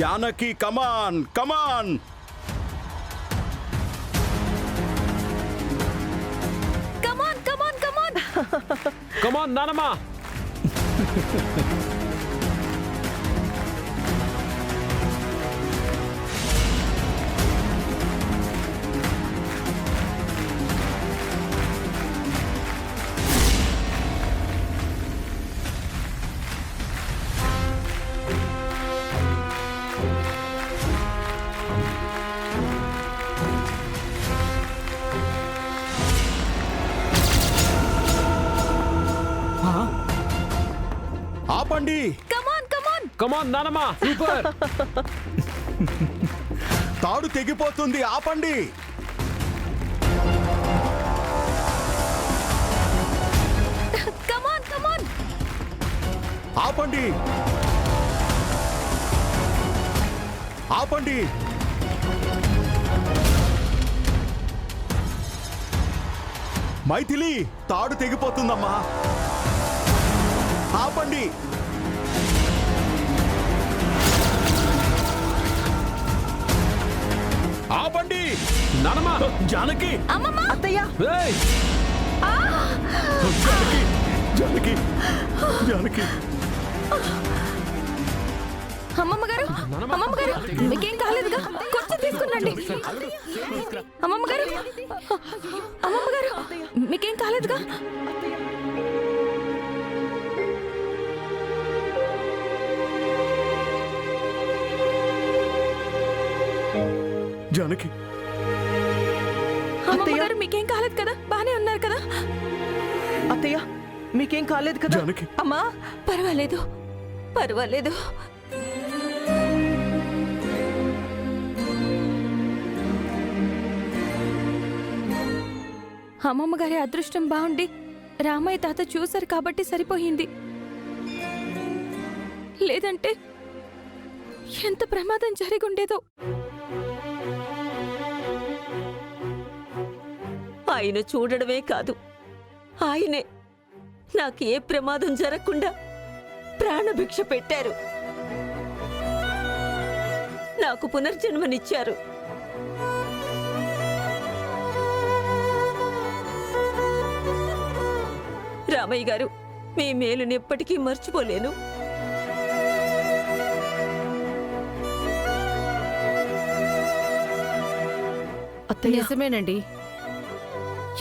జానకి కమాన్ కమాన్. కమాన్ కమాన్ కమాన్ కమాన్ నానమ్మ. ఆపండి. కమాన్ కమాన్ కమాన్ నానమ్మ, సూపర్. తాడు తెగిపోతుంది, ఆపండి. కమాన్ కమాన్ ఆపండి ఆపండి. మైథిలి, తాడు తెగిపోతుందమ్మా, ఆపండి. ఆపండి నానమ్మ. జానకి, అమ్మమ్మ అత్తయ్య ఏయ్, జానకి, జానకి, జానకి. అమ్మమ్మ గారు అమ్మమ్మ గారు మీకేం కాలేదుగా, కొంచెం తీసుకురండి. అమ్మమ్మ గారు అమ్మమ్మ గారు మీకేం కాలేదుగా. జానకి, అమ్మమ్మ గారు మీకేం కాలేదు కదా, బానే ఉన్నారు కదా. అత్తయ్య మీకేం కాలేదు కదా. జానకి. అమ్మా పర్వాలేదు పర్వాలేదు. అమ్మమ్మ గారి అదృష్టం బాగుండి రామయ్య తాత చూశారు కాబట్టి సరిపోయింది, లేదంటే ఎంత ప్రమాదం జరిగుండేదో. ఆయన చూడడమే కాదు, ఆయనే నాకు ఏ ప్రమాదం జరగకుండా ప్రాణభిక్ష పెట్టారు, నాకు పునర్జన్మనిచ్చారు. రామయ్య గారు, మీ మేలుని ఎప్పటికీ మర్చిపోలేను. నిజమేనండి,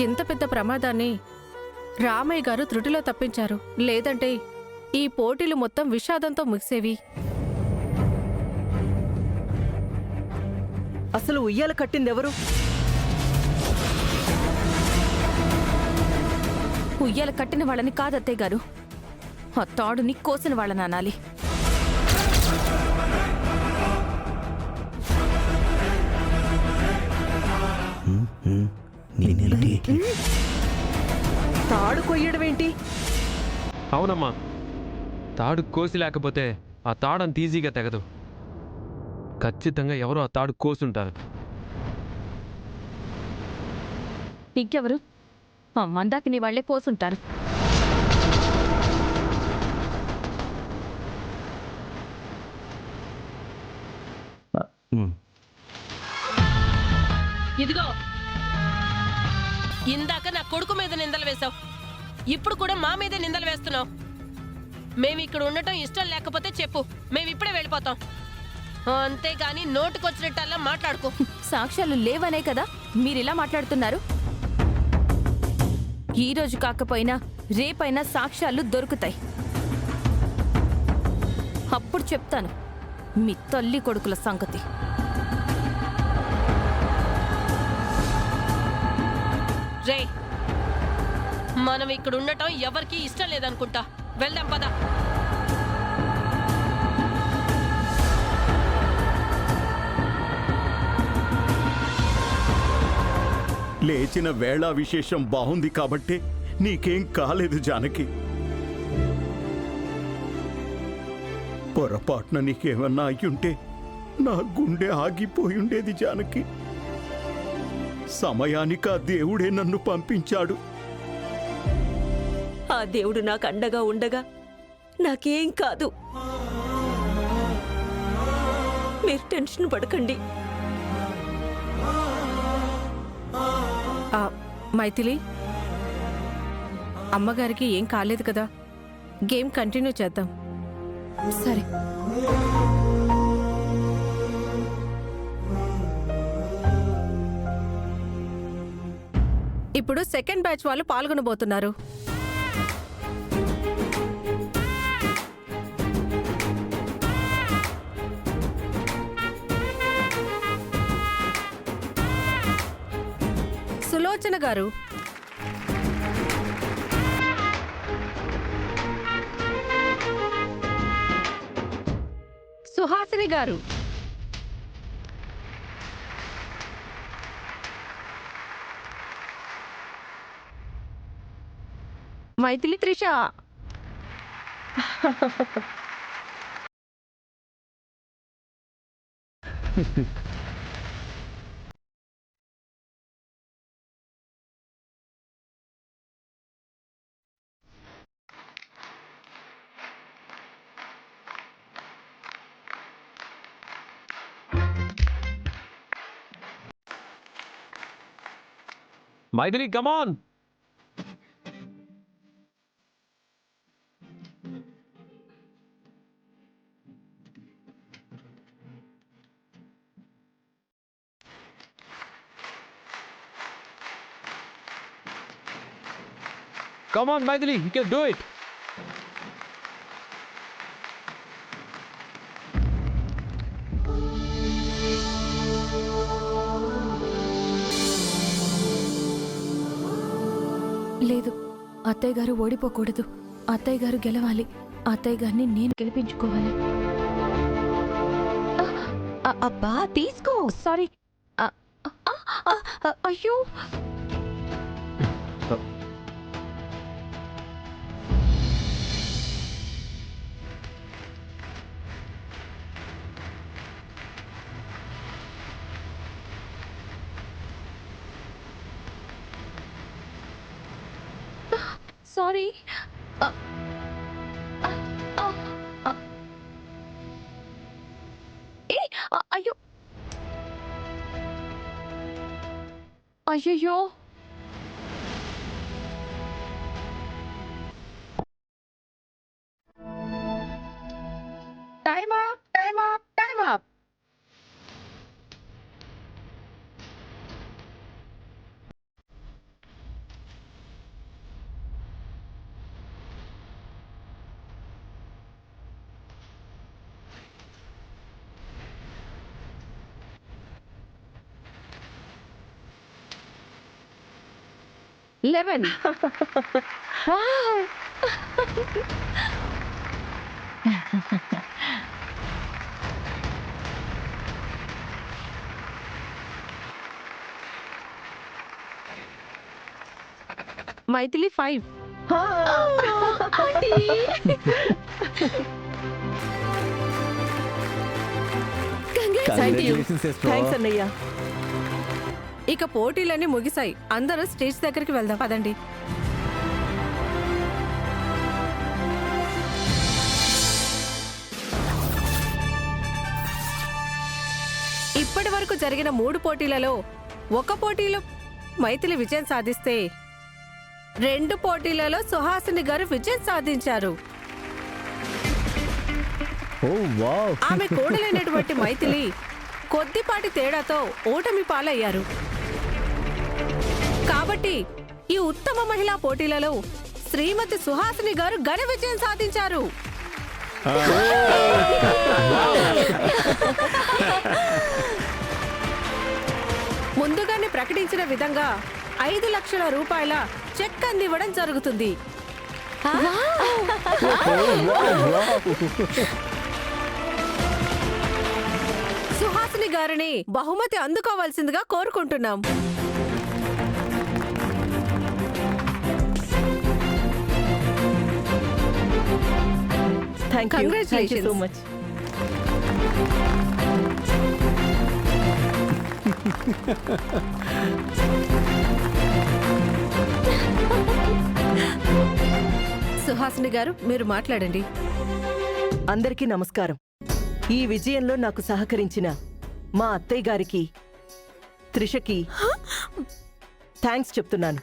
ఇంత పెద్ద ప్రమాదాన్ని రామయ్య గారు త్రుటిలో తప్పించారు, లేదంటే ఈ పోటీలు మొత్తం విషాదంతో ముగిసేవి. అసలు ఉయ్యాల కట్టిందెవరు? ఉయ్యాల కట్టిన వాళ్ళని కాదత్తయ్య గారు, ఆ తాడుని కోసిన వాళ్ళని అనాలి. తాడు కొయ్యడమేంటి? అవునమ్మా, తాడు కోసి లేకపోతే ఆ తాడు అంత ఈజీగా తెగదు. ఖచ్చితంగా ఎవరో ఆ తాడు కోసుంటారు. ఇంకెవరు? మందాకిని వాళ్లే కోసుంటారు. ఇదిగో, ఇందాక నా కొడుకు మీద నిందలు వేశావు, ఇప్పుడు కూడా మా మీదే నిందలు వేస్తున్నావు. మేము ఇక్కడ ఉండటం ఇష్టం లేకపోతే చెప్పు, మేము ఇప్పుడే వెళ్ళిపోతాం. అంతేగాని నోటుకొచ్చినట్టల్లా మాట్లాడుకో. సాక్ష్యాలు లేవనే కదా మీరిలా మాట్లాడుతున్నారు. ఈ రోజు కాకపోయినా రేపైనా సాక్ష్యాలు దొరుకుతాయి, అప్పుడు చెప్తాను మీ తల్లి కొడుకుల సంగతి. రే, మనం ఇక్కడ ఉండటం ఎవరికీ ఇష్టం లేదనుకుంటా. వెళ్దాం పద. లేచిన వేళ విశేషం బాగుంది కాబట్టి నీకేం కాలేదు జానకి. పొరపాటున నీకేమన్నా అయ్యుంటే నా గుండె ఆగిపోయుండేది జానకి. సమయానికి ఆ దేవుడే నన్ను పంపించాడు. ఆ దేవుడు నాకు అండగా ఉండగా నాకేం కాదు. మీరు టెన్షన్ పడకండి. మైథిలి, అమ్మగారికి ఏం కాలేదు కదా, గేమ్ కంటిన్యూ చేద్దాం. సరే. ఇప్పుడు సెకండ్ బ్యాచ్ వాళ్ళు పాల్గొనబోతున్నారు. సులోచన గారు, సుహాసిని గారు, మైథిలి, త్రిష. మైథిలి, కమాన్. Come on, Maithili, you can do it. లేదు, అత్తయ్య గారు ఓడిపోకూడదు. అత్తయ్య గారు గెలవాలి. అత్తయ్య గారిని నేను గెలిపించుకోవాలి. అబ్బా తీసుకో. సారీ. అయ్యో, సారీ. అయ్యో, అయ్యయ్యో. Time up, time up, time up. Eleven. Maithili 5. Thanks అన్నయ్య. ఇక పోటీలన్నీ ముగిశాయి. అందరూ స్టేజ్ దగ్గరికి వెళ్దాం పదండి. ఇప్పటి వరకు జరిగిన 3 పోటీలలో ఒక పోటీలో మైథిలి విజయం సాధిస్తే 2 పోటీలలో సుహాసిని గారు విజయం సాధించారు. ఆమె కూడలైనటువంటి మైథిలి కొద్దిపాటి తేడాతో ఓటమి పాలయ్యారు. కాబట్టి ఈ ఉత్తమ మహిళా పోటీలలో శ్రీమతి సుహాసిని గారు ఘన విజయం సాధించారు. ముందుగానే ప్రకటించిన విధంగా 5 లక్షల రూపాయల చెక్ అందివ్వడం జరుగుతుంది. సుహాసిని గారిని బహుమతి అందుకోవాల్సిందిగా కోరుకుంటున్నాం. Thank you so much. Suhasini గారు, మీరు మాట్లాడండి. అందరికీ నమస్కారం. ఈ విజయంలో నాకు సహకరించిన మా అత్తయ్య గారికి త్రిషకి థ్యాంక్స్ చెప్తున్నాను.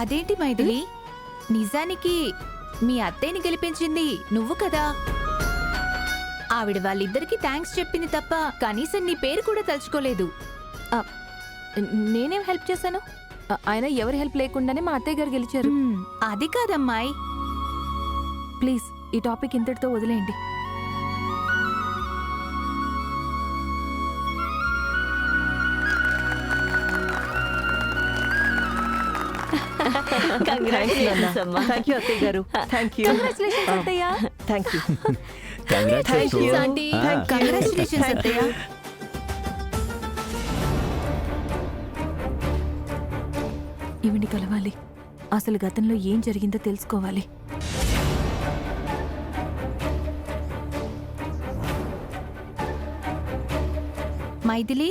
అదేంటి మైథిలి, నిజానికి మీ అత్తయ్యని గెలిపించింది నువ్వు కదా. ఆవిడ వాళ్ళిద్దరికి థ్యాంక్స్ చెప్పింది తప్ప కనీసం నీ పేరు కూడా తలుచుకోలేదు. నేనేం హెల్ప్ చేశాను? ఆయన ఎవరి హెల్ప్ లేకుండానే మా అత్తయ్య గారు గెలిచారు. అది కాదమ్మాయి. ప్లీజ్ ఈ టాపిక్ ఇంతటితో వదిలేయండి. థ్యాంక్స్ అమ్మా. థ్యాంక్ యూ అత్తయ్య గారు. Thank you. కంగ్రాచులేషన్స్ అత్తయ్య. Thank you. Congrats aunty. Congratulations అత్తయ్య. ఈవిని కలవాలి. అసలు గతంలో ఏం జరిగిందో తెలుసుకోవాలి. మైథిలి,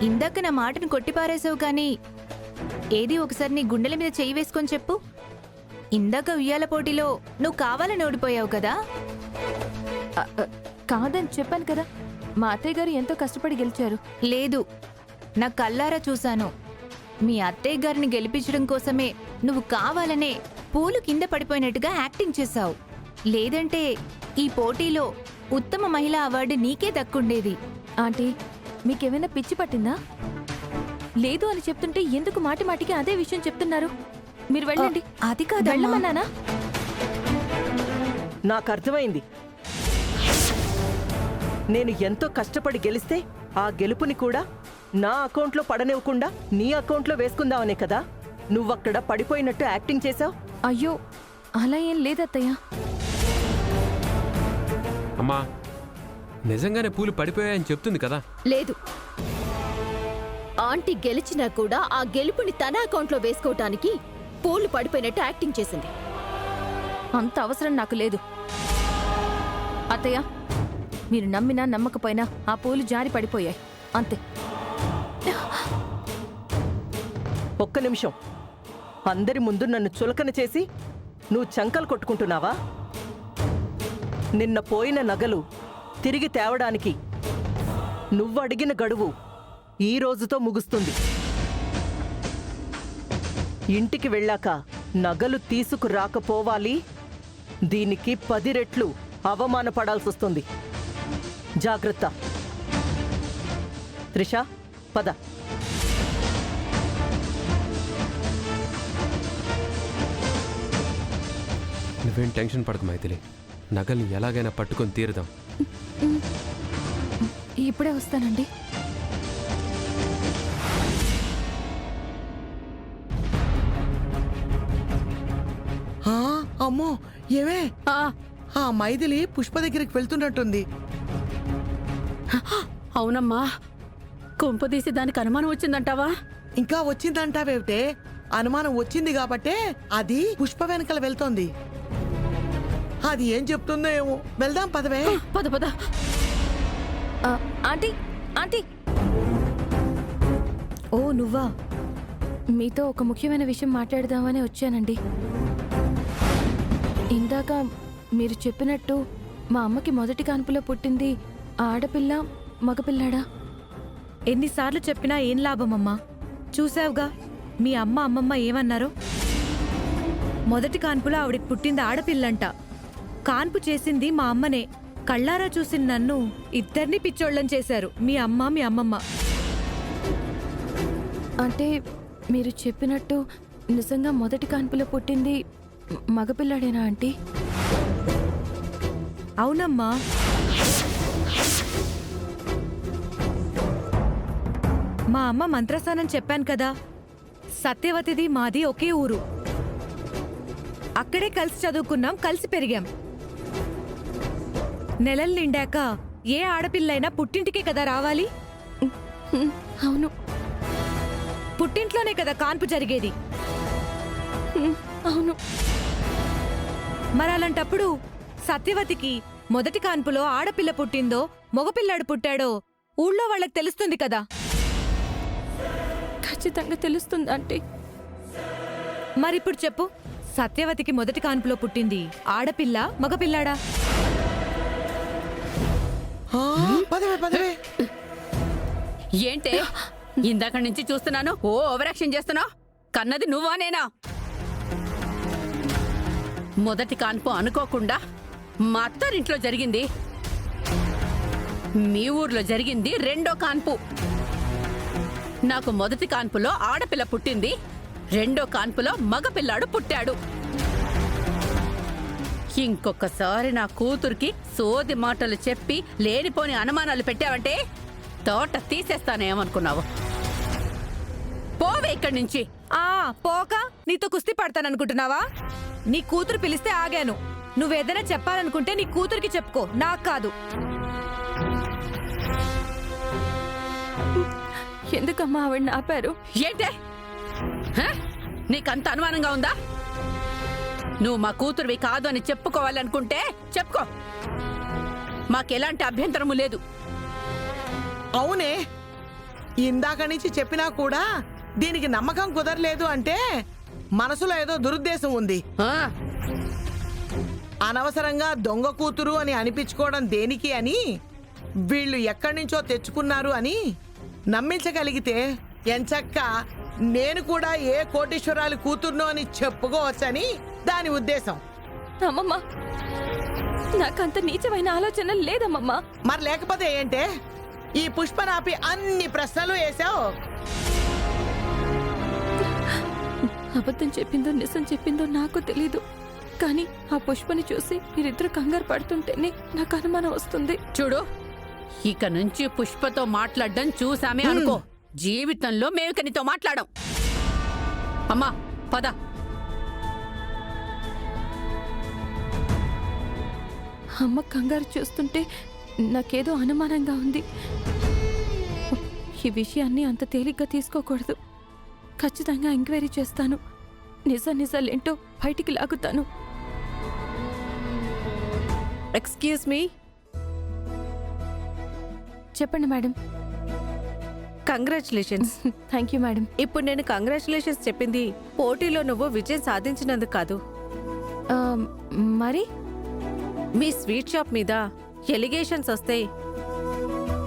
ఇందాక నా మాటను కొట్టిపారేసావు కానీ ఏది ఒకసారి నీ గుండెల మీద చెయ్యి వేసుకొని చెప్పు. ఇందాక ఉయ్యాల పోటీలో నువ్వు కావాలని ఓడిపోయావు కదా. కాదని చెప్పాను కదా, మా అత్తయ్య గారు ఎంతో కష్టపడి గెలిచారు. లేదు, నా కళ్ళారా చూశాను. మీ అత్తయ్య గారిని గెలిపించడం కోసమే నువ్వు కావాలనే పూలు కింద పడిపోయినట్టుగా యాక్టింగ్ చేశావు. లేదంటే ఈ పోటీలో ఉత్తమ మహిళా అవార్డు నీకే దక్కుండేది. ఆంటీ, మీకేమైనా పిచ్చి పట్టిందా? లేదు అని చెప్తుంటే ఎందుకు మాటి మాటికి అదే విషయం చెప్తున్నారు? మీరు వెళ్ళండి. అది కాదు, వెళ్ళమన్నానా? నాకు అర్థమైంది. నేను ఎంతో కష్టపడి గెలిస్తే ఆ గెలుపుని కూడా నా అకౌంట్లో పడనివ్వకుండా నీ అకౌంట్లో వేసుకుందామనే కదా నువ్వక్కడ పడిపోయినట్టు యాక్టింగ్ చేశావు. అయ్యో, అలా ఏం లేదత్తయ్య. అమ్మా, నిజంగానే పూలు పడిపోయాయని చెప్తుంది కదా. లేదు, ఆంటీ గెలిచినా కూడా ఆ గెలుపుని తన అకౌంట్లో వేసుకోవటానికి పూలు పడిపోయినట్టు యాక్టింగ్ చేసింది. అంత అవసరం నాకు లేదు. అత్తయ్య, మీరు నమ్మినా నమ్మకపోయినా ఆ పూలు జారి పడిపోయాయి అంతే. ఒక్క నిమిషం. అందరి ముందు నన్ను చులకన చేసి నువ్వు చంకలు కొట్టుకుంటున్నావా? నిన్న పోయిన నగలు తిరిగి తేవడానికి నువ్వు అడిగిన గడువు ఈ రోజుతో ముగుస్తుంది. ఇంటికి వెళ్ళాక నగలు తీసుకురాకపోవాలి. దీనికి 10 రెట్లు అవమానపడాల్సొస్తుంది. జాగ్రత్త. త్రిష, పద. నువ్వేం టెన్షన్ పడకు మైథిలి, నగల్ని ఎలాగైనా పట్టుకొని తీరుదాం. ఇప్పుడే వస్తానండి. అమ్మో, ఏమే ఆ మైథిలి పుష్ప దగ్గరికి వెళ్తున్నట్టుంది. అవునమ్మా, కొంపదీసి దానికి అనుమానం వచ్చిందంటావా? ఇంకా వచ్చిందంటావేమిటే? అనుమానం వచ్చింది కాబట్టే అది పుష్ప వెనకాల వెళ్తోంది. అది ఏం చెప్తుందో ఏమో. వెళ్దాం పదవే. పద పద. Aunty, aunty. ఓ నువ్వా? మీతో ఒక ముఖ్యమైన విషయం మాట్లాడదామని వచ్చానండి. ఇందాక మీరు చెప్పినట్టు మా అమ్మకి మొదటి కాన్పులో పుట్టింది ఆడపిల్ల మగపిల్లాడా? ఎన్నిసార్లు చెప్పినా ఏం లాభమమ్మా? చూసావుగా మీ అమ్మమ్మ ఏమన్నారో. మొదటి కాన్పులో ఆవిడికి పుట్టింది ఆడపిల్లంట. కాన్పు చేసింది మా అమ్మనే. కళ్ళారా చూసిన నన్ను ఇద్దరిని పిచ్చోళ్ళం చేశారు మీ అమ్మమ్మ. అంటే మీరు చెప్పినట్టు నిజంగా మొదటి కాన్పులో పుట్టింది మగపిల్లాడేనా ఆంటీ? అవునమ్మా. మా అమ్మ మంత్రసానం చెప్పాను కదా. సత్యవతిది మాది ఒకే ఊరు. అక్కడే కలిసి చదువుకున్నాం, కలిసి పెరిగాం. నెలలు నిండాక ఏ ఆడపిల్లైనా పుట్టింటికే కదా రావాలి. అవును, పుట్టింట్లోనే కదా కాన్పు జరిగేది. అవును. మరలాంటప్పుడు సత్యవతికి మొదటి కాన్పులో ఆడపిల్ల పుట్టిందో మగపిల్లాడు పుట్టాడో ఊళ్ళో వాళ్ళకి తెలుస్తుంది కదా. ఖచ్చితంగా తెలుస్తుంది ఆంటీ. మరిప్పుడు చెప్పు, సత్యవతికి మొదటి కాన్పులో పుట్టింది ఆడపిల్ల మగపిల్లాడా? ఆ, పదవే పదవే. ఏంటే ఇందాక నుంచి చూస్తున్నాను ఓ ఓవరాక్షన్ చేస్తున్నావు. కన్నది నువ్వా నేనా? మొదటి కాన్పు అనుకోకుండా మా అత్తారింట్లో జరిగింది. మీ ఊర్లో జరిగింది రెండో కాన్పు. నాకు మొదటి కాన్పులో ఆడపిల్ల పుట్టింది, రెండో కాన్పులో మగపిల్లాడు పుట్టాడు. ఇంకొకసారి నా కూతురికి సోది మాటలు చెప్పి లేనిపోని అనుమానాలు పెట్టావంటే తోట తీసేస్తానేమనుకున్నావు. పోవే ఇక్కడి నుంచి. పోక నీతో కుస్తీ పడతాననుకుంటున్నావా? నీ కూతురు పిలిస్తే ఆగాను. నువ్వేదైనా చెప్పాలనుకుంటే నీ కూతురికి చెప్పుకో, నాకు కాదు. ఎందుకమ్మా ఆవిడని ఆపారు? ఏంటే హ? నీకంత అనుమానంగా ఉందా? నువ్వు మా కూతురువి కాదు అని చెప్పుకోవాలనుకుంటే చెప్పుకో, మాకెలాంటి అభ్యంతరము లేదు. అవునే, ఇందాక నుంచి చెప్పినా కూడా దీనికి నమ్మకం కుదరలేదు అంటే మనసులో ఏదో దురుద్దేశం ఉంది. ఆ, అనవసరంగా దొంగ కూతురు అని అనిపించుకోవడం దేనికి అని వీళ్ళు ఎక్కడి నుంచో తెచ్చుకున్నారు అని నమ్మించగలిగితే ఎంచక్క నేను కూడా ఏ కోటీశ్వరాలు కూతుర్నో అని చెప్పుకోవచ్చని దాని ఉద్దేశం. అమ్మమ్మ, నాకంత నీచమైన ఆలోచన లేదమ్మమ్మ. మరి లేకపోతే ఏంటే ఈ పుష్పనాపి అన్ని ప్రశ్నలు వేశావు? అబద్ధం చెప్పిందో నిజం చెప్పిందో నాకు తెలీదు, కానీ ఆ పుష్పని చూసి మీరిద్దరు కంగారు పడుతుంటేనే నాకు అనుమానం వస్తుంది. చూడు, ఇక నుంచి పుష్పతో మాట్లాడడం చూసామే అనుకో, జీవితంలో మేము ఇక నీతో మాట్లాడం. అమ్మా పద. అమ్మ కంగారు చూస్తుంటే నాకేదో అనుమానంగా ఉంది. ఈ విషయాన్ని అంత తేలిగ్గా తీసుకోకూడదు. ఖచ్చితంగా ఎంక్వైరీ చేస్తాను. నిజాలేంటో బయటికి లాగుతాను. Excuse me. చెప్పండి madam. Congratulations. Thank you madam. ఇప్పుడు నేను కంగ్రాచులేషన్స్ చెప్పింది పోటీలో నువ్వు విజయం సాధించినందుకు కాదు. ఆ, మరి మీ స్వీట్ షాప్ మీద ఎలిగేషన్స్ వస్తాయి,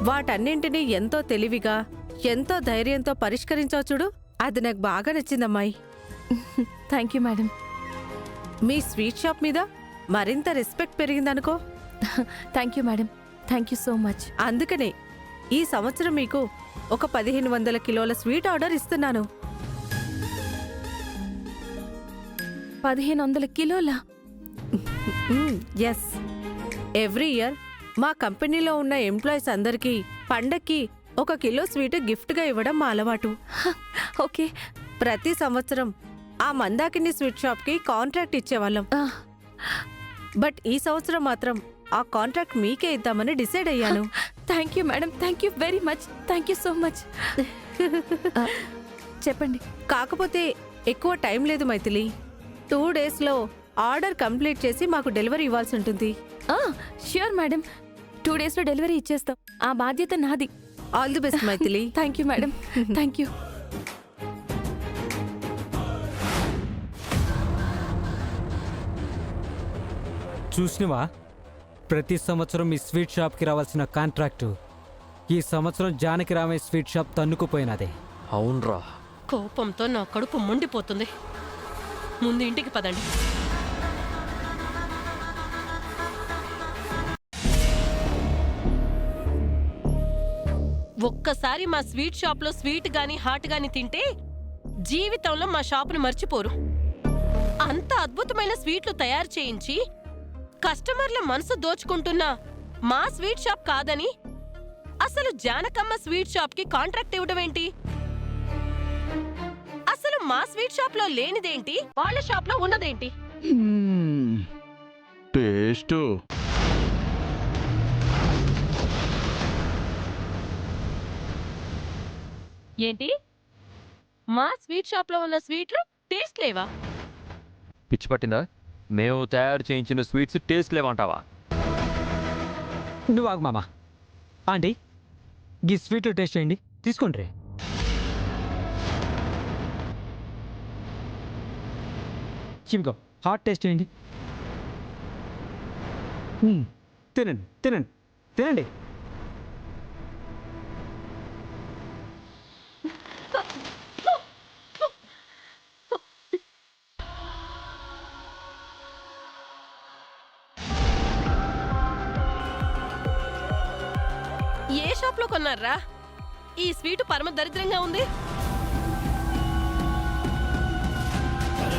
వాటన్నింటినీ ఎంతో తెలివిగా ఎంతో ధైర్యంతో పరిష్కరించావు చూడు, అది నాకు బాగా నచ్చిందమ్మాయి. Thank you madam. మీ స్వీట్ షాప్ మీద మరింత రెస్పెక్ట్ పెరిగిందనుకో. Thank you madam. Thank you so much. అందుకనే ఈ సంవత్సరం మీకు ఒక 1500 కిలోల స్వీట్ ఆర్డర్ ఇస్తున్నాను. 1500 కిలోలా? ఎస్, ఎవ్రీ ఇయర్ మా కంపెనీలో ఉన్న ఎంప్లాయీస్ అందరికీ పండక్కి 1 కిలో స్వీట్ గిఫ్ట్గా ఇవ్వడం మా అలవాటు. ఓకే. ప్రతి సంవత్సరం ఆ మందాకిని స్వీట్ షాప్కి కాంట్రాక్ట్ ఇచ్చేవాళ్ళం. బట్ ఈ సంవత్సరం మాత్రం ఆ కాంట్రాక్ట్ మీకే ఇద్దామని డిసైడ్ అయ్యాను. Thank you madam. Thank you very much. Thank you so much. చెప్పండి. కాకపోతే ఎక్కువ టైం లేదు మైథిలి. 2 డేస్లో ఆర్డర్ కంప్లీట్ చేసి మాకు డెలివరీ ఇవ్వాల్సి ఉంటుంది. Sure madam. 2 డేస్లో డెలివరీ ఇచ్చేస్తాం. ఆ బాధ్యత నాది. All the best Maithili. Thank you madam. Thank you. చూసినవా, ప్రతి సంవత్సరం ఈ స్వీట్ షాప్కి రావాల్సిన కాంట్రాక్టు ఈ సంవత్సరం జానకి రామయ్య స్వీట్ షాప్ తన్నుకుపోయినదే. అవునరా, కోపంతో నా కడుపు మండిపోతుంది. ముందు ఇంటికి పదండి. ఒక్కసారి మా స్వీట్ షాప్లో స్వీట్ గాని హాట్ గాని తింటే జీవితంలో మా షాపును మర్చిపోరు. అంత అద్భుతమైన స్వీట్లు తయారు చేయించి కస్టమర్ల మనసు దోచుకుంటున్న మా స్వీట్ షాప్ కాదని అసలు జానకమ్మ స్వీట్ షాప్కి కాంట్రాక్ట్ ఇవ్వడం ఏంటి? అసలు మా స్వీట్ షాప్లో లేనిదేంటి, వాళ్ళ షాప్లో ఉన్నదేంటి? టేస్ట్ ఏంటి, మా స్వీట్ షాప్లో ఉన్న స్వీట్లు టేస్ట్ లేవా? పిచ్చి పట్టిందా? మేము తయారు చేయించిన స్వీట్స్ టేస్ట్ లేవంటావా? నువ్వు ఆగు మామా. ఆంటీ, ఈ స్వీట్లు టేస్ట్ చేయండి, తీసుకోండి. ఇవిగో హాట్ టేస్ట్ చేయండి. తినండి తినండి తినండి. ఏ షాప్ లో కొన్నారా? ఈ స్వీట్ పరమ దరిద్రంగా ఉంది.